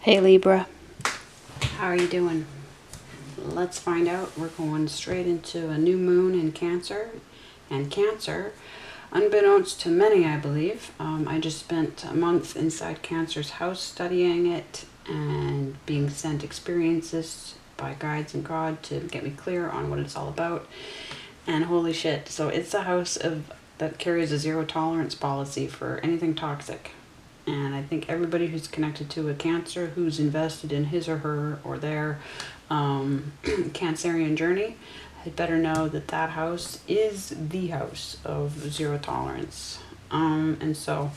Hey Libra, how are you doing? Let's find out. We're going straight into a new moon in Cancer. And Cancer, unbeknownst to many, I believe, I just spent a month inside Cancer's house studying it and being sent experiences by guides and God to get me clear on what it's all about. And holy shit, so it's a house that carries a zero tolerance policy for anything toxic. And I think everybody who's connected to a Cancer, who's invested in his or her or their Cancerian journey, had better know that that house is the house of zero tolerance. And so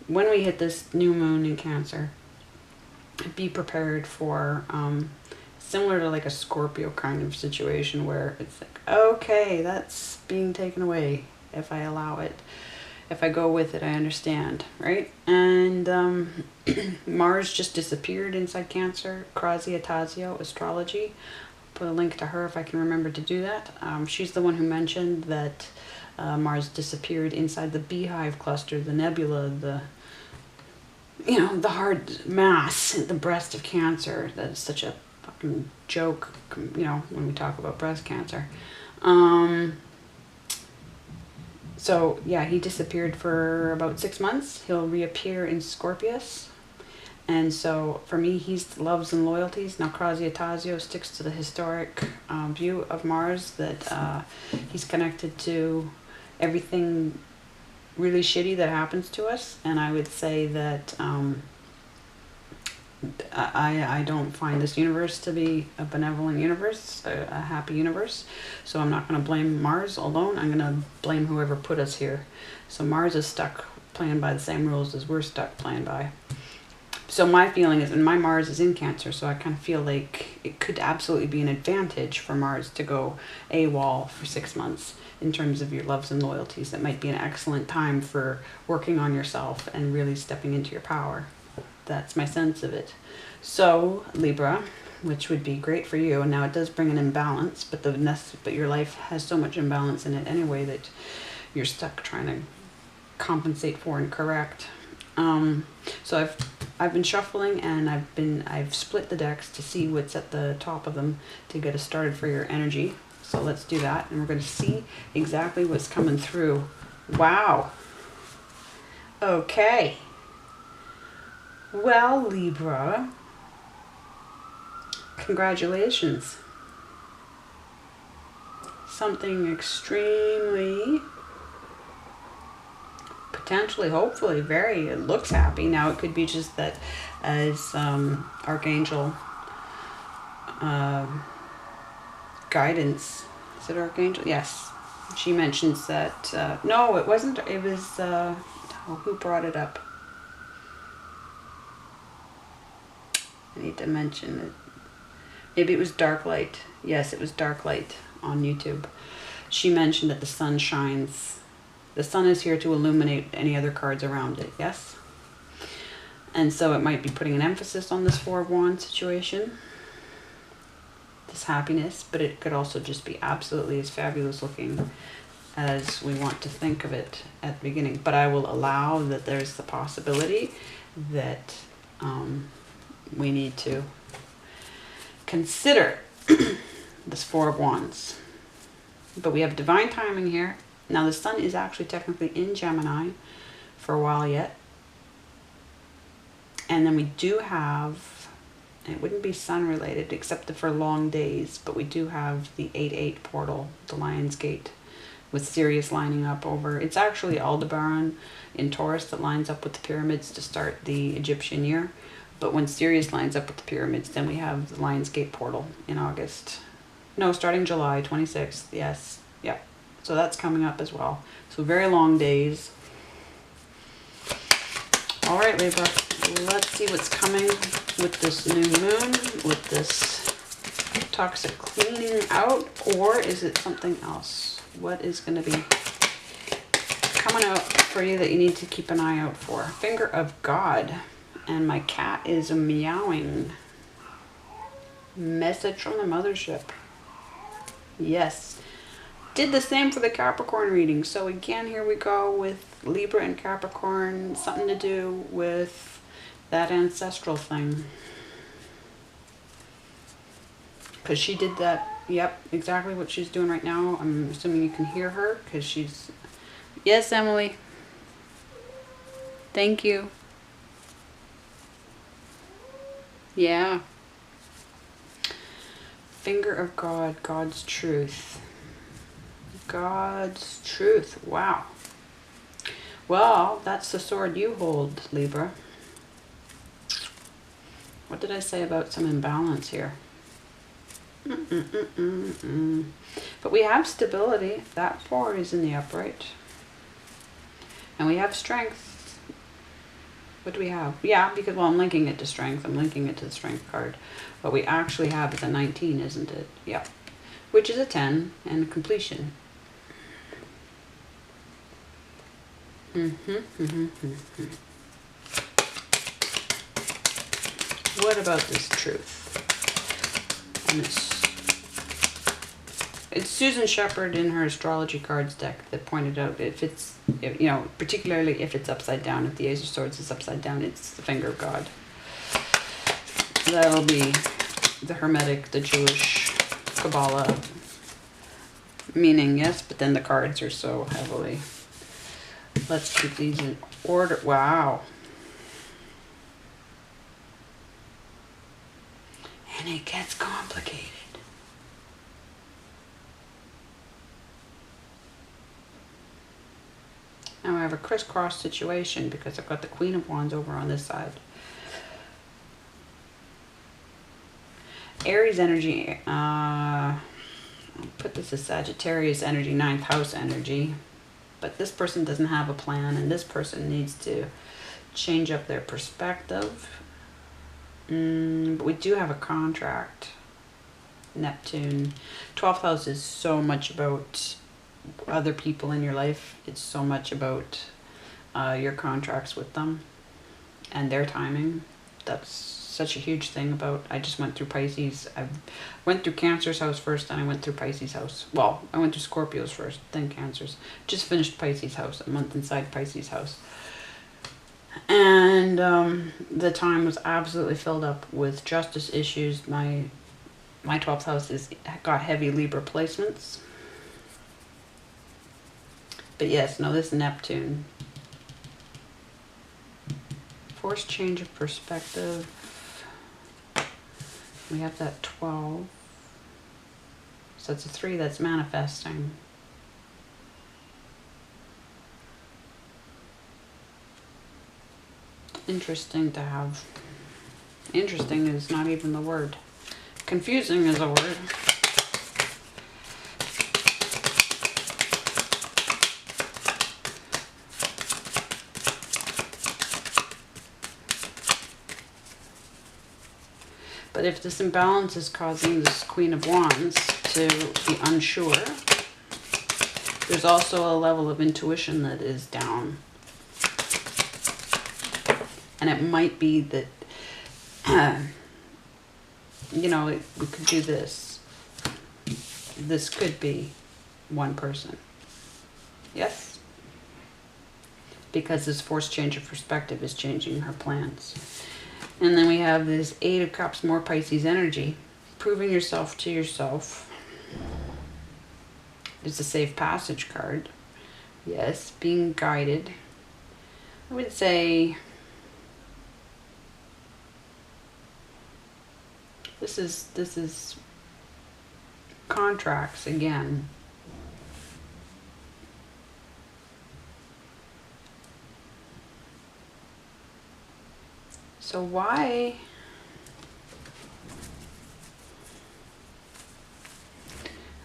when we hit this new moon in Cancer, be prepared for similar to like a Scorpio kind of situation where it's like, okay, that's being taken away if I allow it. If I go with it, I understand, right? And Mars just disappeared inside Cancer. Crazia Tazio, astrology. Put a link to her if I can remember to do that. She's the one who mentioned that Mars disappeared inside the Beehive cluster, the nebula, the hard mass at the breast of Cancer. That's such a fucking joke, when we talk about breast cancer. So yeah, he disappeared for about 6 months. He'll reappear in Scorpius. And so for me, he's loves and loyalties. Now Crazia Tazio sticks to the historic view of Mars, that he's connected to everything really shitty that happens to us. And I would say that I don't find this universe to be a benevolent universe, a happy universe. So I'm not going to blame Mars alone. I'm going to blame whoever put us here. So Mars is stuck playing by the same rules as we're stuck playing by. So my feeling is, and my Mars is in Cancer, so I kind of feel like it could absolutely be an advantage for Mars to go AWOL for 6 months in terms of your loves and loyalties. That might be an excellent time for working on yourself and really stepping into your power. That's my sense of it. So Libra, which would be great for you, and now it does bring an imbalance, but your life has so much imbalance in it anyway that you're stuck trying to compensate for and correct. So I've been shuffling, and I've split the decks to see what's at the top of them to get us started for your energy. So let's do that, and we're going to see exactly what's coming through. Wow. Okay. Well, Libra, congratulations. Something extremely, potentially, hopefully, it looks happy. Now, it could be just that as Archangel guidance, is it Archangel? Yes. She mentions that, no, it wasn't, it was, who brought it up? I need to mention it. Maybe it was Dark Light. Yes, it was Dark Light on YouTube. She mentioned that the sun shines. The sun is here to illuminate any other cards around it, yes? And so it might be putting an emphasis on this Four of Wands situation, this happiness, but it could also just be absolutely as fabulous looking as we want to think of it at the beginning. But I will allow that there's the possibility that we need to consider this Four of Wands. But we have divine timing here. Now the sun is actually technically in Gemini for a while yet. And then we do have, it wouldn't be sun related except for long days, but we do have the 8-8 portal, the Lion's Gate, with Sirius lining up over. It's actually Aldebaran in Taurus that lines up with the pyramids to start the Egyptian year. But when Sirius lines up with the pyramids, then we have the Lion's Gate portal in August. No, starting July 26th. Yes. Yep. So that's coming up as well. So very long days. All right, Libra. Let's see what's coming with this new moon, with this toxic cleaning out, or is it something else? What is going to be coming out for you that you need to keep an eye out for? Finger of God. And my cat is meowing. Message from the mothership. Yes. Did the same for the Capricorn reading. So again, here we go with Libra and Capricorn. Something to do with that ancestral thing. Because she did that. Yep, exactly what she's doing right now. I'm assuming you can hear her because she's... Yes, Emily. Thank you. Yeah. Finger of God, God's truth. God's truth. Wow. Well, that's the sword you hold, Libra. What did I say about some imbalance here? But we have stability. That 4 is in the upright. And we have strength. What do we have? Yeah, because, well, I'm linking it to strength. I'm linking it to the strength card. What we actually have is a 19, isn't it? Yeah. Which is a 10 and completion. What about this truth? And it's Susan Shepherd in her astrology cards deck that pointed out if it's, you know, particularly if it's upside down, if the Ace of Swords is upside down, it's the finger of God. That'll be the Hermetic, the Jewish Kabbalah meaning, yes, but then the cards are so heavily. Let's keep these in order. Wow. And it gets complicated. Now I have a crisscross situation because I've got the Queen of Wands over on this side. Aries energy, I'll put this as Sagittarius energy, 9th house energy. But this person doesn't have a plan, and this person needs to change up their perspective. But we do have a contract. Neptune. 12th house is so much about other people in your life. It's so much about your contracts with them and their timing. That's such a huge thing about... I just went through Pisces. I went through Cancer's house first, then I went through Pisces house. Well, I went through Scorpio's first, then Cancer's. Just finished Pisces house, a month inside Pisces house. And the time was absolutely filled up with justice issues. My 12th house got heavy Libra placements. But yes, no, this Neptune. Forced change of perspective. We have that 12. So it's a 3 that's manifesting. Interesting to have. Interesting is not even the word. Confusing is a word. But if this imbalance is causing this Queen of Wands to be unsure, there's also a level of intuition that is down. And it might be that, you know, we could do this. This could be one person. Yes? Because this forced change of perspective is changing her plans. And then we have this 8 of Cups, more Pisces energy. Proving yourself to yourself. There's a safe passage card. Yes, being guided. I would say this is contracts again. So why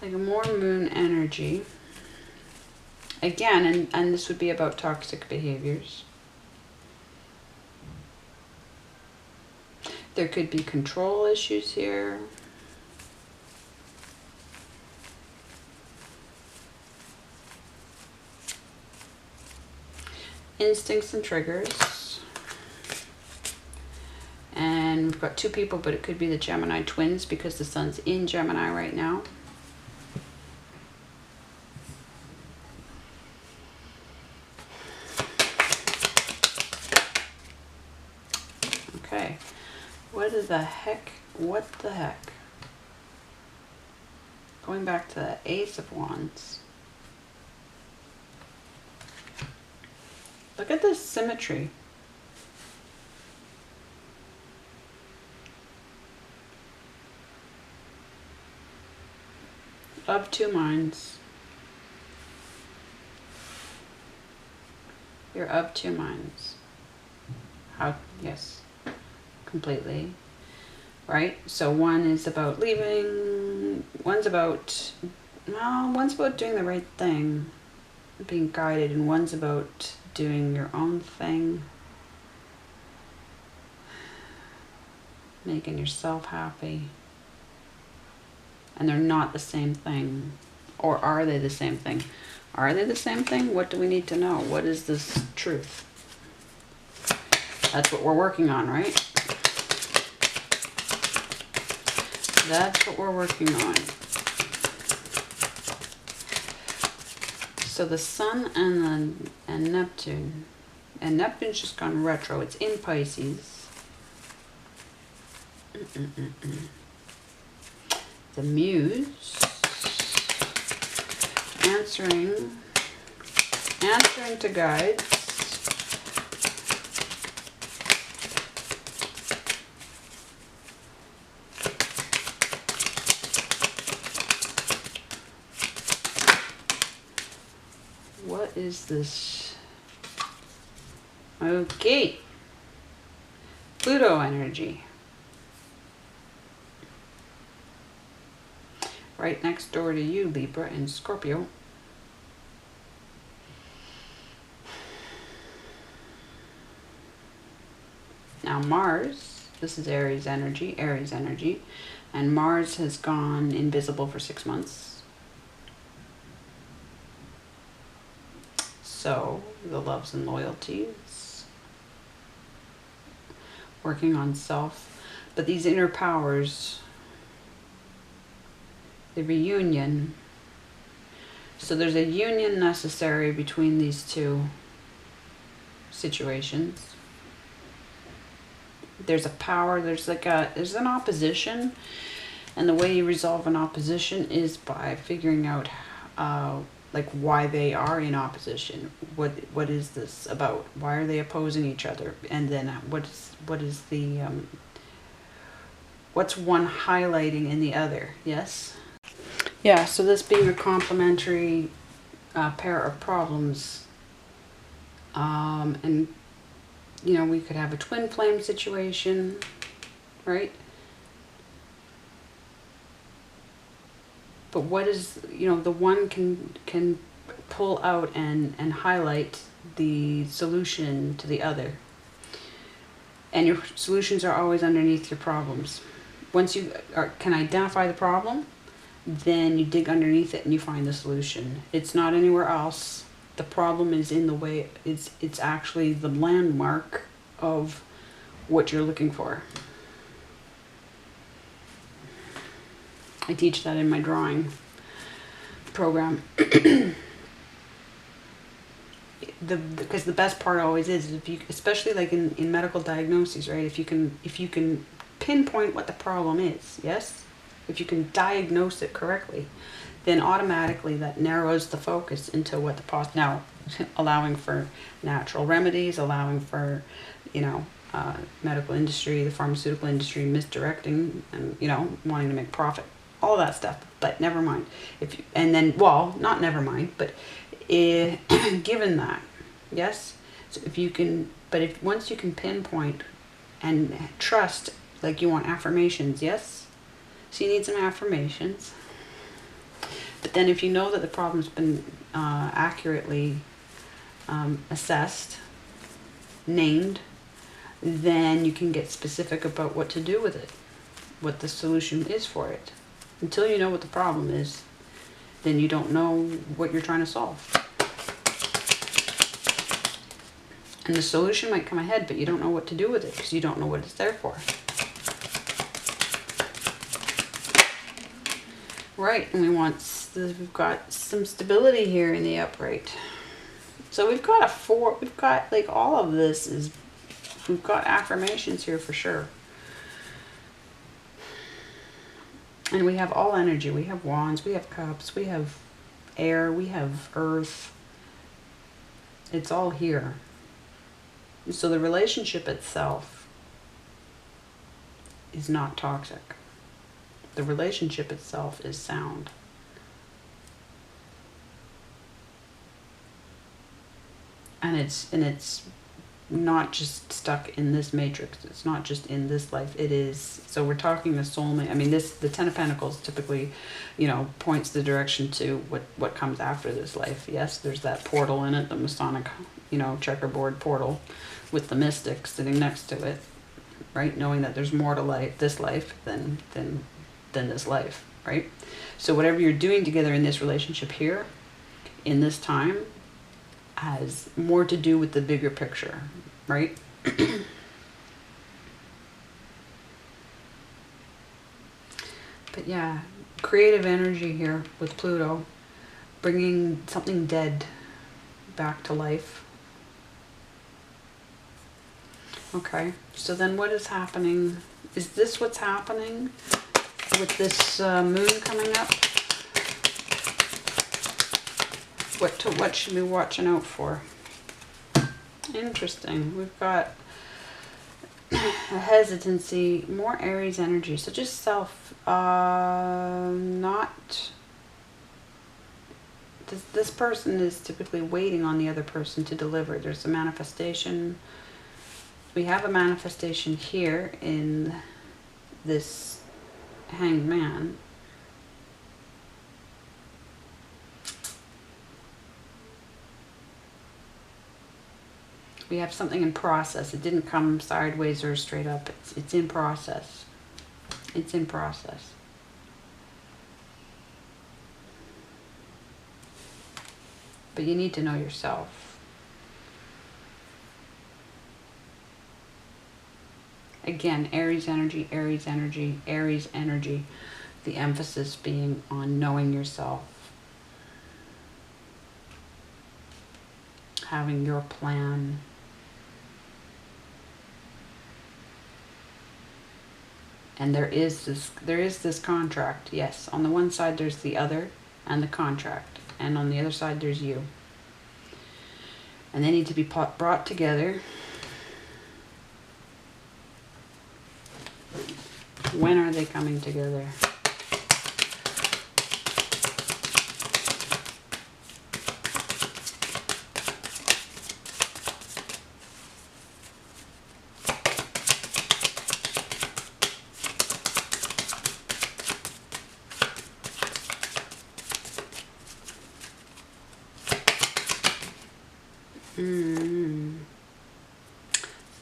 like a more moon energy again, and this would be about toxic behaviors. There could be control issues here. Instincts and triggers. And we've got 2 people, but it could be the Gemini twins because the sun's in Gemini right now. Okay. What the heck? What the heck? Going back to the Ace of Wands. Look at this symmetry. Of two minds. You're of two minds. How? Yes. Completely. Right? So one is about leaving. One's about, well, one's about doing the right thing, being guided, and one's about doing your own thing, making yourself happy. And they're not the same thing. Or are they the same thing? Are they the same thing? What do we need to know? What is this truth? That's what we're working on, right? That's what we're working on. So the Sun and Neptune. And Neptune's just gone retro. It's in Pisces. The Muse answering to guides. What is this? Okay. Pluto energy. Right next door to you, Libra and Scorpio. Now Mars, this is Aries energy, and Mars has gone invisible for 6 months. So, the loves and loyalties, working on self, but these inner powers, the reunion. So there's a union necessary between these two situations. There's a power, there's an opposition, and the way you resolve an opposition is by figuring out like why they are in opposition. What is this about? Why are they opposing each other? And then what is the what's one highlighting in the other? Yes. Yeah, so this being a complementary pair of problems, and you know, we could have a twin flame situation, right? But what is, you know, the one can pull out and highlight the solution to the other. And your solutions are always underneath your problems. Once you can identify the problem, then you dig underneath it and you find the solution. It's not anywhere else. The problem is in the way. It's actually the landmark of what you're looking for. I teach that in my drawing program. Because the best part always is if you, especially like in medical diagnoses, right? If you can pinpoint what the problem is, yes? If you can diagnose it correctly, then automatically that narrows the focus into what the now allowing for natural remedies, allowing for, you know, medical industry, the pharmaceutical industry misdirecting and, you know, wanting to make profit, all that stuff. But never mind. If you, and then, well, not never mind, but given that, yes. So if you can, but if once you can pinpoint and trust, like you want affirmations, yes. So you need some affirmations. But then if you know that the problem's been accurately assessed, named, then you can get specific about what to do with it, what the solution is for it. Until you know what the problem is, then you don't know what you're trying to solve. And the solution might come ahead, but you don't know what to do with it because you don't know what it's there for. Right, and we've got some stability here in the upright. So we've got we've got like all of this is, we've got affirmations here for sure. And we have all energy. We have wands, we have cups, we have air, we have earth. It's all here. So the relationship itself is not toxic. The relationship itself is sound. And it's not just stuck in this matrix. It's not just in this life. It is. So we're talking the soulmate. I mean, the Ten of Pentacles typically, points the direction to what comes after this life. Yes, there's that portal in it, the Masonic, checkerboard portal with the mystic sitting next to it, right? Knowing that there's more to this life than this life, right? So whatever you're doing together in this relationship here, in this time, has more to do with the bigger picture, right? But yeah, creative energy here with Pluto, bringing something dead back to life. Okay, so then what is happening? Is this what's happening with this moon coming up? What should we be watching out for? Interesting. We've got a hesitancy, more Aries energy. So just self, not... This person is typically waiting on the other person to deliver. There's a manifestation. We have a manifestation here in this Hanged Man. We have something in process. It didn't come sideways or straight up. It's in process. It's in process. But you need to know yourself. Again, Aries energy, Aries energy, Aries energy. The emphasis being on knowing yourself. Having your plan. And there is this contract, yes. On the one side there's the other and the contract. And on the other side there's you. And they need to be brought together. When are they coming together?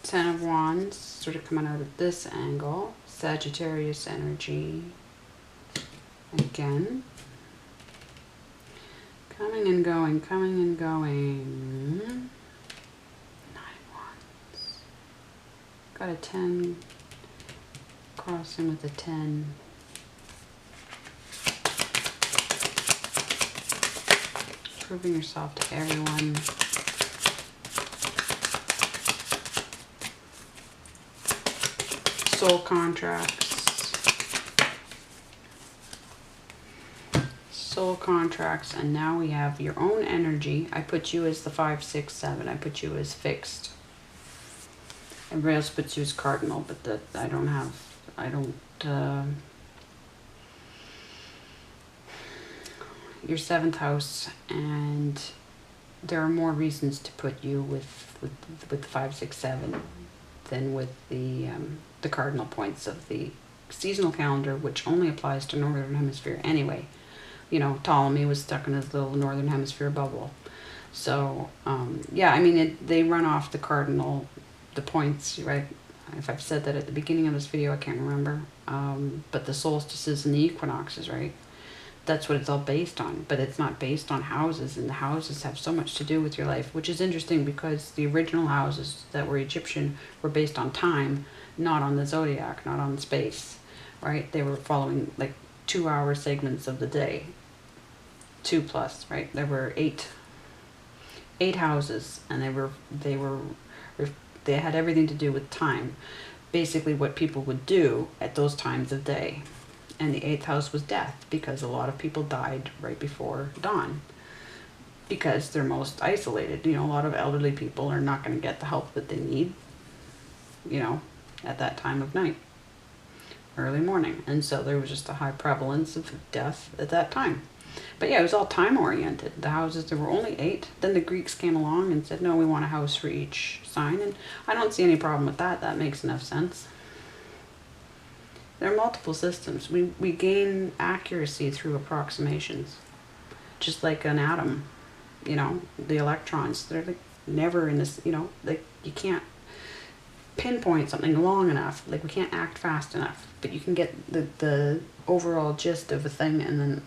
Ten of Wands, sort of coming out of this angle. Sagittarius energy. Again. Coming and going, coming and going. 9 Wands. Got a 10. Crossing with a 10. Proving yourself to everyone. Soul contracts. Soul contracts. And now we have your own energy. I put you as the 5, 6, 7. I put you as fixed. Everybody else puts you as cardinal, but that I don't. Your 7th house, and there are more reasons to put you with the 5, 6, 7 than with the cardinal points of the seasonal calendar, which only applies to Northern Hemisphere anyway. Ptolemy was stuck in his little Northern Hemisphere bubble. So, yeah, I mean, they run off the cardinal, the points, right? If I've said that at the beginning of this video, I can't remember. But the solstices and the equinoxes, right? That's what it's all based on. But it's not based on houses, and the houses have so much to do with your life, which is interesting because the original houses that were Egyptian were based on time, not on the zodiac, not on space, right? They were following like 2-hour segments of the day, 2+, right? There were eight houses, and they had everything to do with time, basically what people would do at those times of day. And the 8th house was death, because a lot of people died right before dawn. Because they're most isolated. You know, a lot of elderly people are not going to get the help that they need, you know, at that time of night, early morning. And so there was just a high prevalence of death at that time. But yeah, it was all time oriented. The houses, there were only 8. Then the Greeks came along and said, no, we want a house for each sign. And I don't see any problem with that. That makes enough sense. There are multiple systems. We gain accuracy through approximations. Just like an atom, you know, the electrons, they're like never in this, you know, like you can't pinpoint something long enough. Like we can't act fast enough. But you can get the overall gist of a thing and then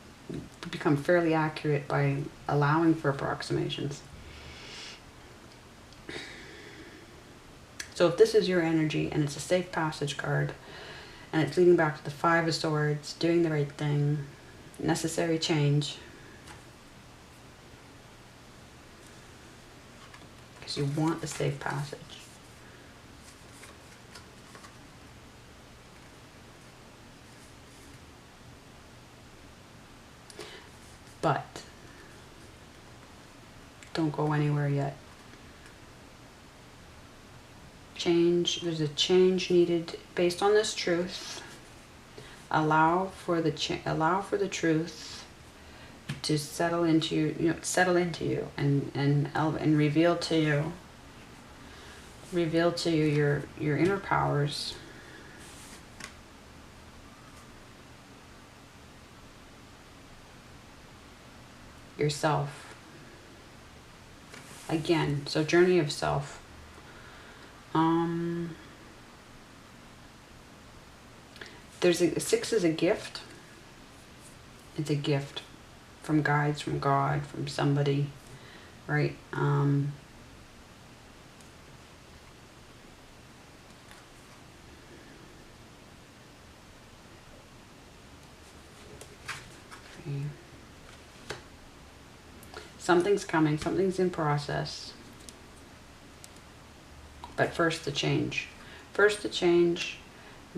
become fairly accurate by allowing for approximations. So if this is your energy and it's a safe passage card and it's leading back to the 5 of Swords, doing the right thing, necessary change, because you want the safe passage. But don't go anywhere yet. Change, there's a change needed based on this truth. Allow for the truth to settle into you, and reveal to you your inner powers. Yourself. Again, so journey of self. There's a 6 is a gift. It's a gift from guides, from God, from somebody, right? Okay. Something's coming, something's in process. But first the change. First the change,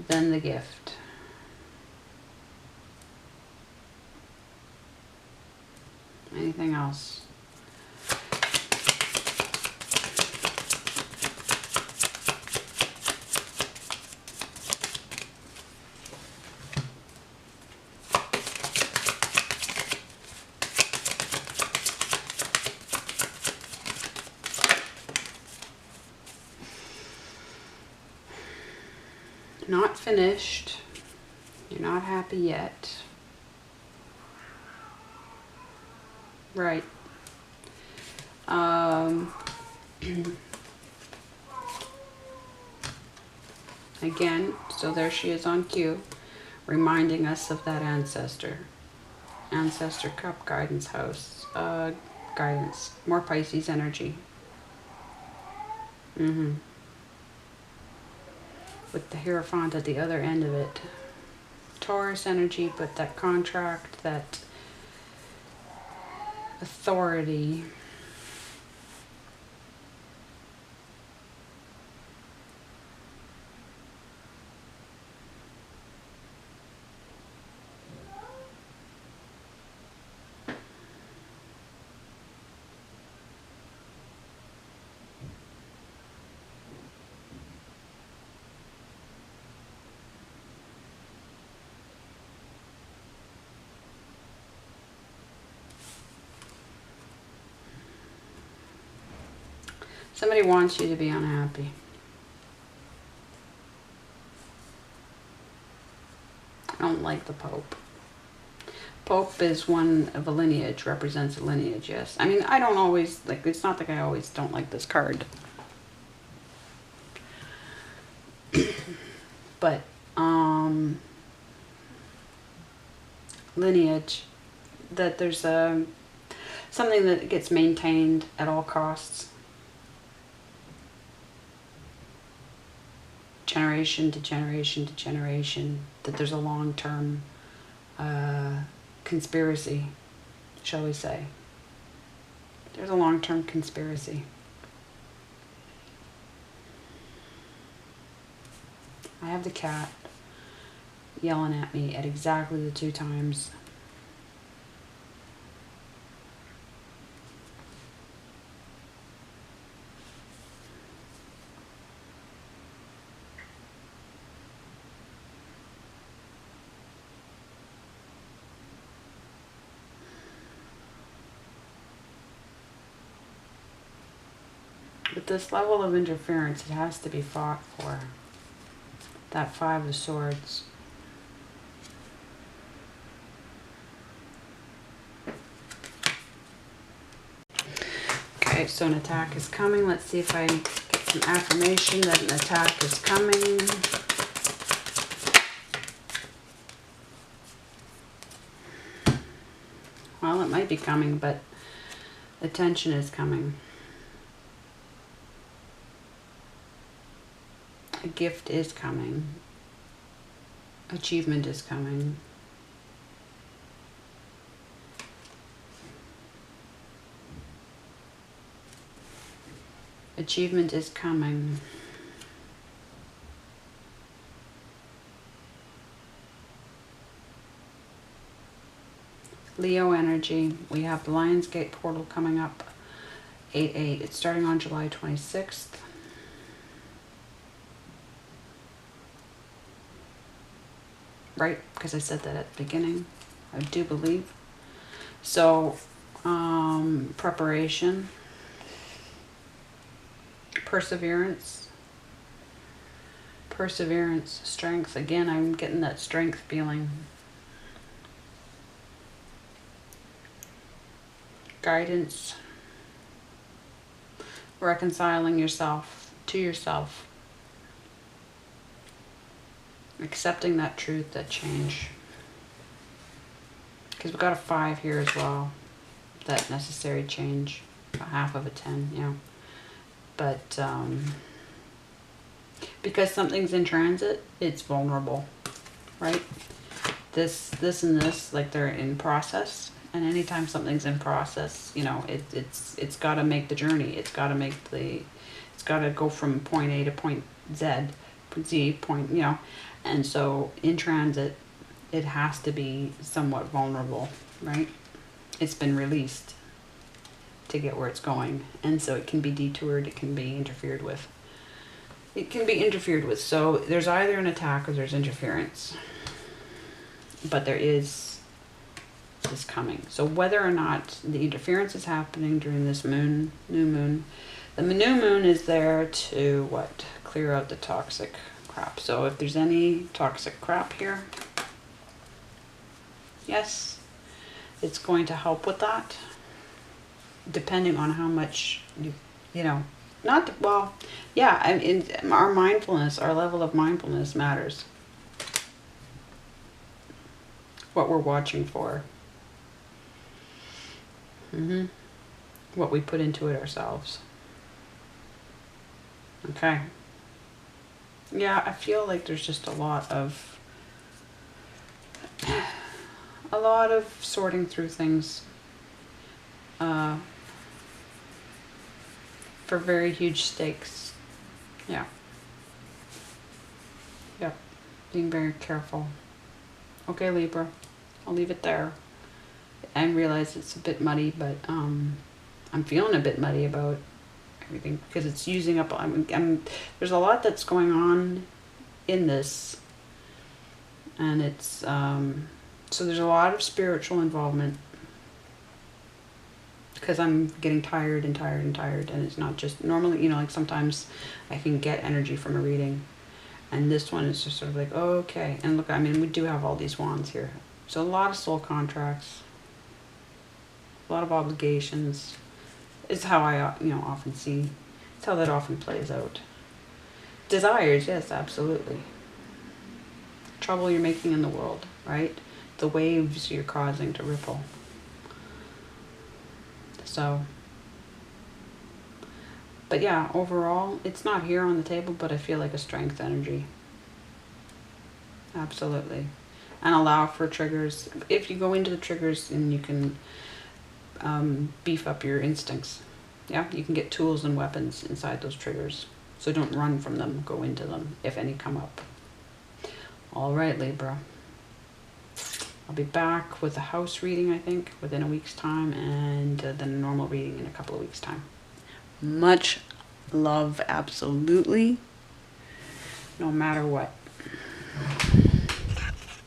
then the gift. Anything else? Not finished. You're not happy yet. Right. Again, so there she is on cue, reminding us of that ancestor. Ancestor cup, guidance house. Guidance. More Pisces energy. With the Hierophant at the other end of it. Taurus energy, but that contract, that authority. Somebody wants you to be unhappy. I don't like the Pope. Pope is one of a lineage, represents a lineage, yes. I mean, I don't always, like, it's not like I always don't like this card. But, lineage, that there's something that gets maintained at all costs. Generation to generation to generation, that there's a long-term conspiracy, shall we say. There's a long-term conspiracy. I have the cat. yelling at me at exactly the 2 times. With this level of interference, it has to be fought for. That 5 of Swords. Okay, so an attack is coming. Let's see if I get some affirmation that an attack is coming. Well, it might be coming, but attention is coming. A gift is coming. Achievement is coming. Achievement is coming. Leo energy. We have the Lionsgate portal coming up. 8/8. It's starting on July 26th. Right? Because I said that at the beginning. I do believe. So, preparation. Perseverance. Perseverance. Strength. Again, I'm getting that strength feeling. Guidance. Reconciling yourself to yourself. Accepting that truth, that change. Because we've got a 5 here as well. That necessary change. A half of a 10, yeah. But because something's in transit, it's vulnerable, right? This and this, like they're in process. And anytime something's in process, you know, it's got to make the journey. It's got to go from point A to point Z, point, you know. And so in transit, it has to be somewhat vulnerable, right? It's been released to get where it's going. And so it can be detoured, it can be interfered with. It can be interfered with. So there's either an attack or there's interference. But there is this coming. So whether or not the interference is happening during this new moon, the new moon is there to what? Clear out the toxic crap. So if there's any toxic crap here, yes, it's going to help with that. Depending on how much you know, not, well, yeah, I mean, our mindfulness, our level of mindfulness matters. What we're watching for. What we put into it ourselves. Okay. Yeah, I feel like there's just a lot of sorting through things for very huge stakes. Yeah. Yep. Being very careful. Okay, Libra. I'll leave it there. I realize it's a bit muddy, but I'm feeling a bit muddy about everything because it's using up. There's a lot that's going on in this, and it's so there's a lot of spiritual involvement because I'm getting tired, and it's not just normally, you know, like sometimes I can get energy from a reading, and this one is just sort of like, oh, okay. And look, I mean, we do have all these wands here, so a lot of soul contracts, a lot of obligations is how I, you know, often see. It's how that often plays out. Desires, yes, absolutely. Trouble you're making in the world, right? The waves you're causing to ripple. So, but yeah, overall, it's not here on the table, but I feel like a strength energy. Absolutely. And allow for triggers. If you go into the triggers, then you can beef up your instincts. Yeah, you can get tools and weapons inside those triggers. So don't run from them, go into them if any come up. All right, Libra. I'll be back with a house reading, I think, within a week's time, and then a normal reading in a couple of weeks' time. Much love, absolutely, no matter what.